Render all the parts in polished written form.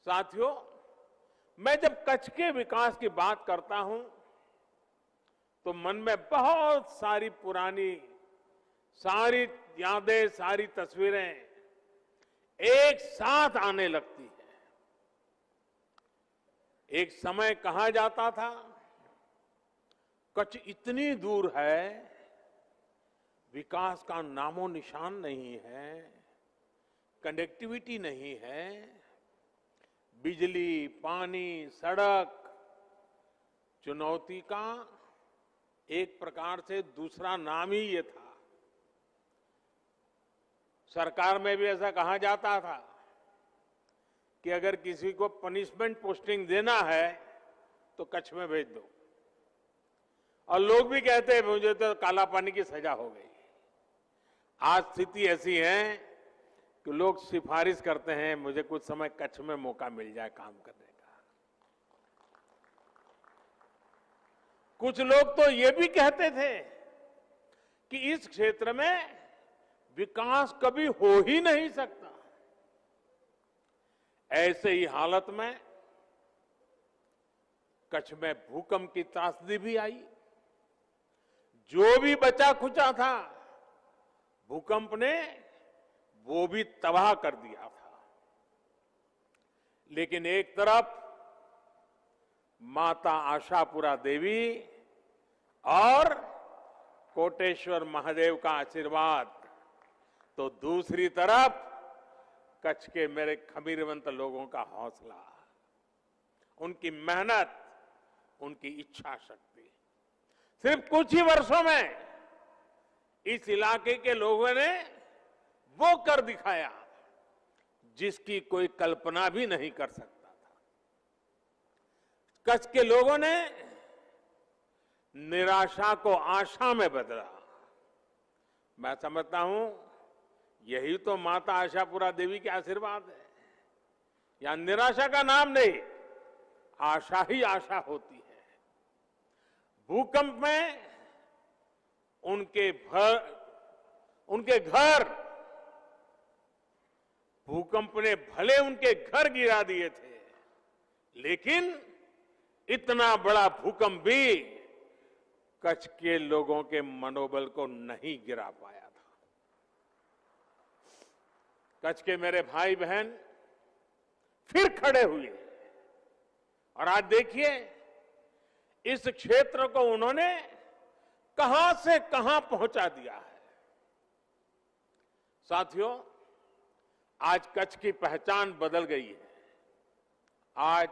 साथियों, मैं जब कच्छ के विकास की बात करता हूं तो मन में बहुत सारी पुरानी सारी यादें, सारी तस्वीरें एक साथ आने लगती है। एक समय कहा जाता था कच्छ इतनी दूर है, विकास का नामो निशान नहीं है, कनेक्टिविटी नहीं है, बिजली, पानी, सड़क चुनौती का एक प्रकार से दूसरा नाम ही ये था। सरकार में भी ऐसा कहा जाता था कि अगर किसी को पनिशमेंट पोस्टिंग देना है तो कच्छ में भेज दो, और लोग भी कहते हैं मुझे तो काला पानी की सजा हो गई। आज स्थिति ऐसी है कि लोग सिफारिश करते हैं मुझे कुछ समय कच्छ में मौका मिल जाए काम करने का। कुछ लोग तो ये भी कहते थे कि इस क्षेत्र में विकास कभी हो ही नहीं सकता। ऐसे ही हालत में कच्छ में भूकंप की त्रासदी भी आई। जो भी बचा खुचा था भूकंप ने वो भी तबाह कर दिया था। लेकिन एक तरफ माता आशापुरा देवी और कोटेश्वर महादेव का आशीर्वाद, तो दूसरी तरफ कच्छ के मेरे खमीरवंत लोगों का हौसला, उनकी मेहनत, उनकी इच्छा शक्ति। सिर्फ कुछ ही वर्षों में इस इलाके के लोगों ने वो कर दिखाया जिसकी कोई कल्पना भी नहीं कर सकता था। कच्छ के लोगों ने निराशा को आशा में बदला। मैं समझता हूं यही तो माता आशापुरा देवी के आशीर्वाद है। यहां निराशा का नाम नहीं, आशा ही आशा होती है। भूकंप में उनके घर, भूकंप ने भले उनके घर गिरा दिए थे, लेकिन इतना बड़ा भूकंप भी कच्छ के लोगों के मनोबल को नहीं गिरा पाया था। कच्छ के मेरे भाई बहन फिर खड़े हुए, और आज देखिए इस क्षेत्र को उन्होंने कहां से कहां पहुंचा दिया है। साथियों, आज कच्छ की पहचान बदल गई है। आज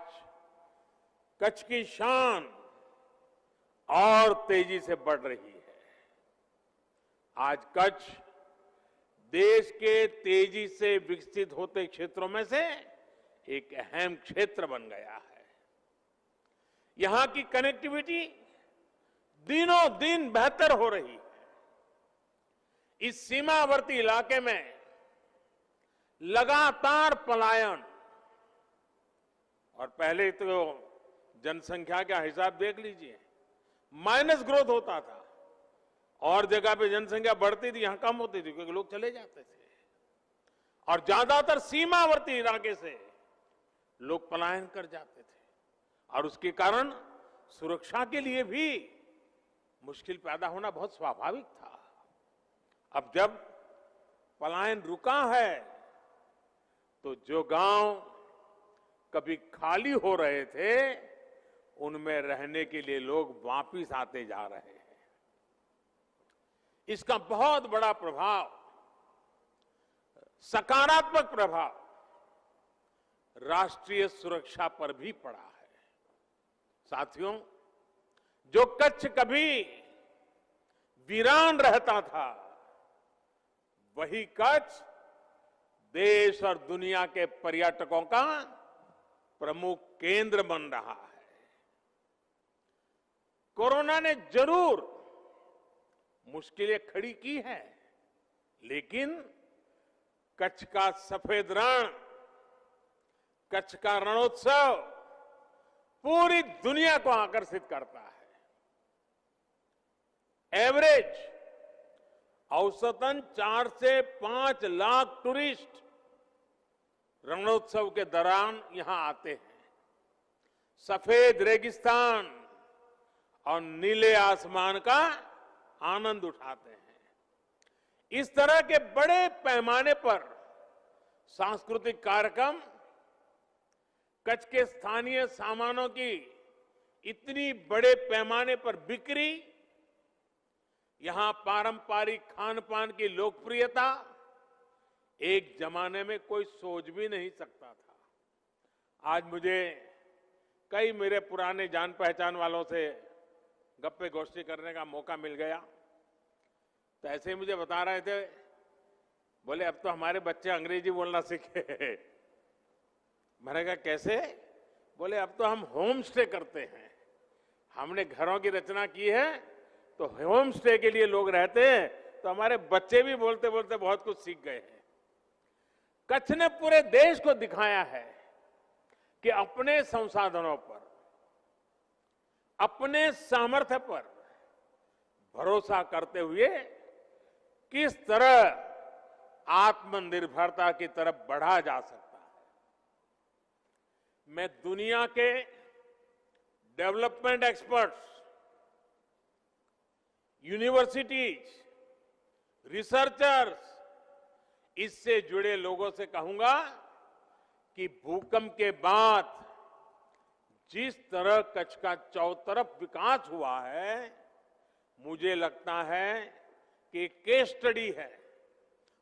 कच्छ की शान और तेजी से बढ़ रही है। आज कच्छ देश के तेजी से विकसित होते क्षेत्रों में से एक अहम क्षेत्र बन गया है। यहां की कनेक्टिविटी दिनों दिन बेहतर हो रही है। इस सीमावर्ती इलाके में लगातार पलायन, और पहले तो जनसंख्या का हिसाब देख लीजिए, माइनस ग्रोथ होता था, और जगह पे जनसंख्या बढ़ती थी, यहां कम होती थी क्योंकि लोग चले जाते थे, और ज्यादातर सीमावर्ती इलाके से लोग पलायन कर जाते थे, और उसके कारण सुरक्षा के लिए भी मुश्किल पैदा होना बहुत स्वाभाविक था। अब जब पलायन रुका है तो जो गांव कभी खाली हो रहे थे उनमें रहने के लिए लोग वापिस आते जा रहे हैं। इसका बहुत बड़ा प्रभाव, सकारात्मक प्रभाव राष्ट्रीय सुरक्षा पर भी पड़ा है। साथियों, जो कच्छ कभी वीरान रहता था, वही कच्छ देश और दुनिया के पर्यटकों का प्रमुख केंद्र बन रहा है। कोरोना ने जरूर मुश्किलें खड़ी की है, लेकिन कच्छ का सफेद रण, कच्छ का रणोत्सव पूरी दुनिया को आकर्षित करता है। एवरेज औसतन 4 से 5 लाख टूरिस्ट रणोत्सव के दौरान यहां आते हैं। सफेद रेगिस्तान और नीले आसमान का आनंद उठाते हैं। इस तरह के बड़े पैमाने पर सांस्कृतिक कार्यक्रम, कच्छ के स्थानीय सामानों की इतनी बड़े पैमाने पर बिक्री, यहां पारंपरिक खान पान की लोकप्रियता एक जमाने में कोई सोच भी नहीं सकता था। आज मुझे कई मेरे पुराने जान पहचान वालों से गप्पे गोष्ठी करने का मौका मिल गया। तो ऐसे ही मुझे बता रहे थे, बोले अब तो हमारे बच्चे अंग्रेजी बोलना सीखे। मैंने कहा कैसे? बोले अब तो हम होम स्टे करते हैं, हमने घरों की रचना की है, तो होम स्टे के लिए लोग रहते हैं, तो हमारे बच्चे भी बोलते बोलते बहुत कुछ सीख गए हैं। कच्छ ने पूरे देश को दिखाया है कि अपने संसाधनों पर, अपने सामर्थ्य पर भरोसा करते हुए किस तरह आत्मनिर्भरता की तरफ बढ़ा जा सकता है। मैं दुनिया के डेवलपमेंट एक्सपर्ट्स, यूनिवर्सिटीज, रिसर्चर्स, इससे जुड़े लोगों से कहूंगा कि भूकंप के बाद जिस तरह कच्छ का चौतरफ विकास हुआ है, मुझे लगता है कि केस स्टडी है,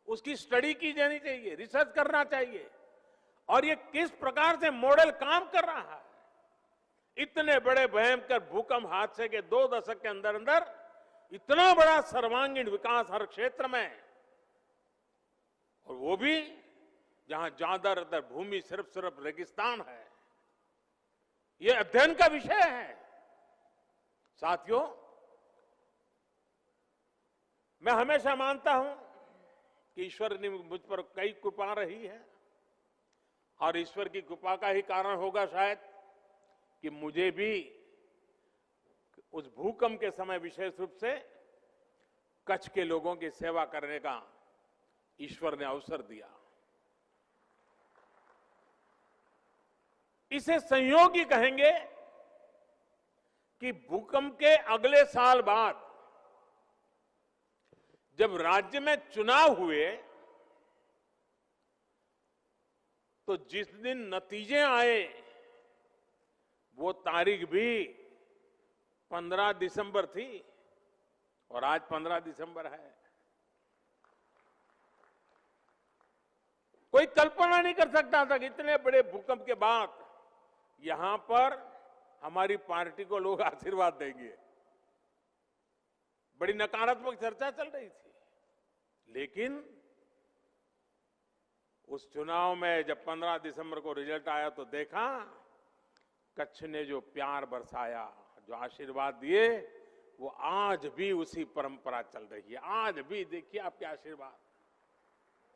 उसकी स्टडी की जानी चाहिए, रिसर्च करना चाहिए, और ये किस प्रकार से मॉडल काम कर रहा है। इतने बड़े भयंकर भूकंप हादसे के 2 दशक के अंदर अंदर इतना बड़ा सर्वांगीण विकास हर क्षेत्र में, और वो भी जहां ज्यादातर भूमि सिर्फ रेगिस्तान है। ये अध्ययन का विषय है। साथियों, मैं हमेशा मानता हूं कि ईश्वर ने मुझ पर कई कृपा रही है, और ईश्वर की कृपा का ही कारण होगा शायद कि मुझे भी उस भूकंप के समय विशेष रूप से कच्छ के लोगों की सेवा करने का ईश्वर ने अवसर दिया। इसे संयोग ही कहेंगे कि भूकंप के अगले साल बाद जब राज्य में चुनाव हुए, तो जिस दिन नतीजे आए वो तारीख भी 15 दिसंबर थी, और आज 15 दिसंबर है। कोई कल्पना नहीं कर सकता था कि इतने बड़े भूकंप के बाद यहां पर हमारी पार्टी को लोग आशीर्वाद देंगे। बड़ी नकारात्मक चर्चा चल रही थी, लेकिन उस चुनाव में जब 15 दिसंबर को रिजल्ट आया तो देखा कच्छ ने जो प्यार बरसाया, जो आशीर्वाद दिए, वो आज भी उसी परंपरा चल रही है। आज भी देखिए आपके आशीर्वाद।